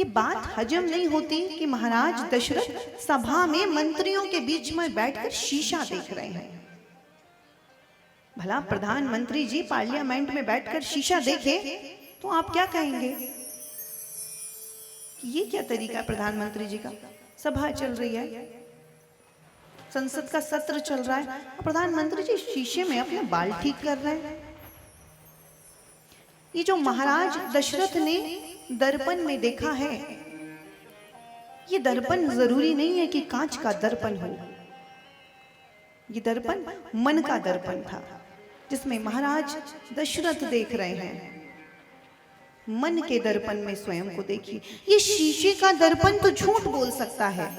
ये बात हजम नहीं होती कि महाराज दशरथ सभा में मंत्रियों के बीच में बैठकर शीशा देख रहे हैं। भला प्रधानमंत्री जी पार्लियामेंट में बैठकर शीशा देखे तो आप क्या कहेंगे कि ये क्या तरीका है प्रधानमंत्री जी का? सभा चल रही है, संसद का सत्र चल रहा है, प्रधानमंत्री जी शीशे में अपने बाल ठीक कर रहे हैं। ये जो महाराज दशरथ ने दर्पण में देखा है, ये दर्पण जरूरी नहीं है कि कांच का दर्पण हो। ये दर्पण मन का दर्पण था जिसमें महाराज दशरथ देख रहे हैं। मन के दर्पण में स्वयं को देखिए। ये शीशे का दर्पण तो झूठ बोल सकता है,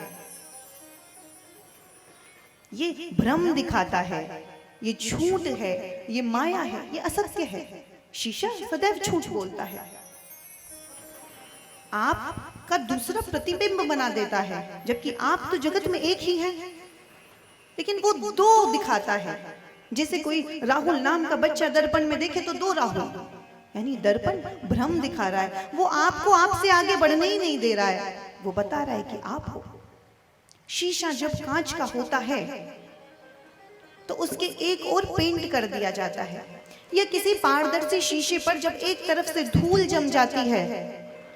ये भ्रम दिखाता है, ये झूठ है, ये माया है, ये असत्य है। शीशा सदैव झूठ बोलता है, आपका दूसरा प्रतिबिंब बना देता है, जबकि आप तो जगत में एक ही हैं, लेकिन वो दो दिखाता है। जैसे कोई राहुल नाम का बच्चा दर्पण में देखे तो दो राहुल, यानी दर्पण भ्रम दिखा रहा है। वो आपको आपसे आगे बढ़ने ही नहीं दे रहा है, वो बता रहा है कि आप हो। शीशा जब कांच का होता है तो उसके एक और पेंट कर दिया जाता है, या किसी पारदर्शी शीशे पर जब एक तरफ से धूल जम जाती है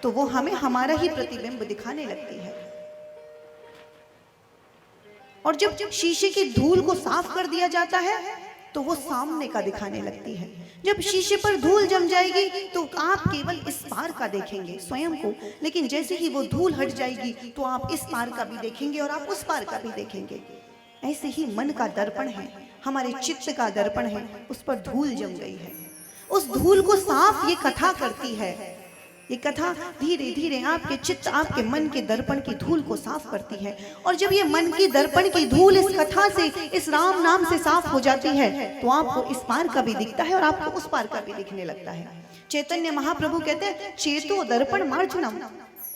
तो वो हमें हमारा ही प्रतिबिंब दिखाने लगती है। और जब शीशे की धूल को साफ कर दिया जाता है तो वो सामने का दिखाने लगती है। जब शीशे पर धूल जम जाएगी तो आप केवल इस पार का देखेंगे स्वयं को, लेकिन जैसे ही वो धूल हट जाएगी तो आप इस पार का भी देखेंगे और आप उस पार का भी देखेंगे। ऐसे ही मन का दर्पण है, हमारे चित्त का दर्पण है, उस पर धूल जम गई है। उस धूल को साफ ये कथा करती है। ये कथा धीरे धीरे आपके चित्त, आपके मन के दर्पण की धूल को साफ करती है। और जब ये मन की दर्पण की धूल इस कथा से, इस राम नाम से साफ हो जाती है तो आपको इस पार का भी दिखता है और आपको उस पार का भी दिखने लगता है। चैतन्य महाप्रभु कहते हैं, चेतो दर्पण मार्जनम।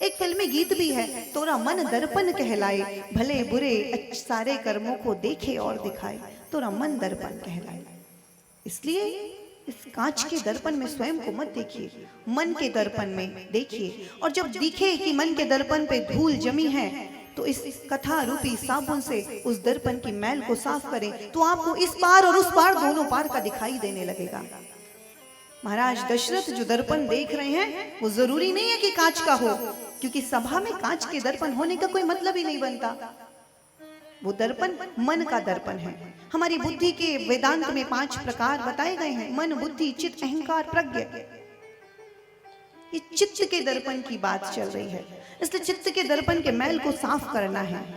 एक फिल्म में गीत भी है, तोरा मन दर्पण कहलाए, भले बुरे सारे कर्मों को देखे और दिखाए, तोरा मन दर्पण कहलाए। इसलिए इस कांच के दर्पण में स्वयं को मत देखिए, मन के दर्पण में देखिए। और जब दिखे कि मन के दर्पण पे धूल जमी है तो इस कथा रूपी साबुन से उस दर्पण की मैल को साफ करें तो आपको इस पार और उस पार, दोनों पार का दिखाई देने लगेगा। महाराज दशरथ जो दर्पण देख रहे हैं वो जरूरी नहीं है कि कांच का हो, क्योंकि सभा में कांच के दर्पण होने का कोई मतलब ही नहीं बनता। वो दर्पण मन का दर्पण है। हमारी बुद्धि के वेदांत में 5 प्रकार बताए गए हैं, मन, बुद्धि, चित्त, अहंकार, प्रज्ञा। ये चित्त के दर्पण की बात चल रही है, इसलिए चित्त के दर्पण के मैल को साफ करना है।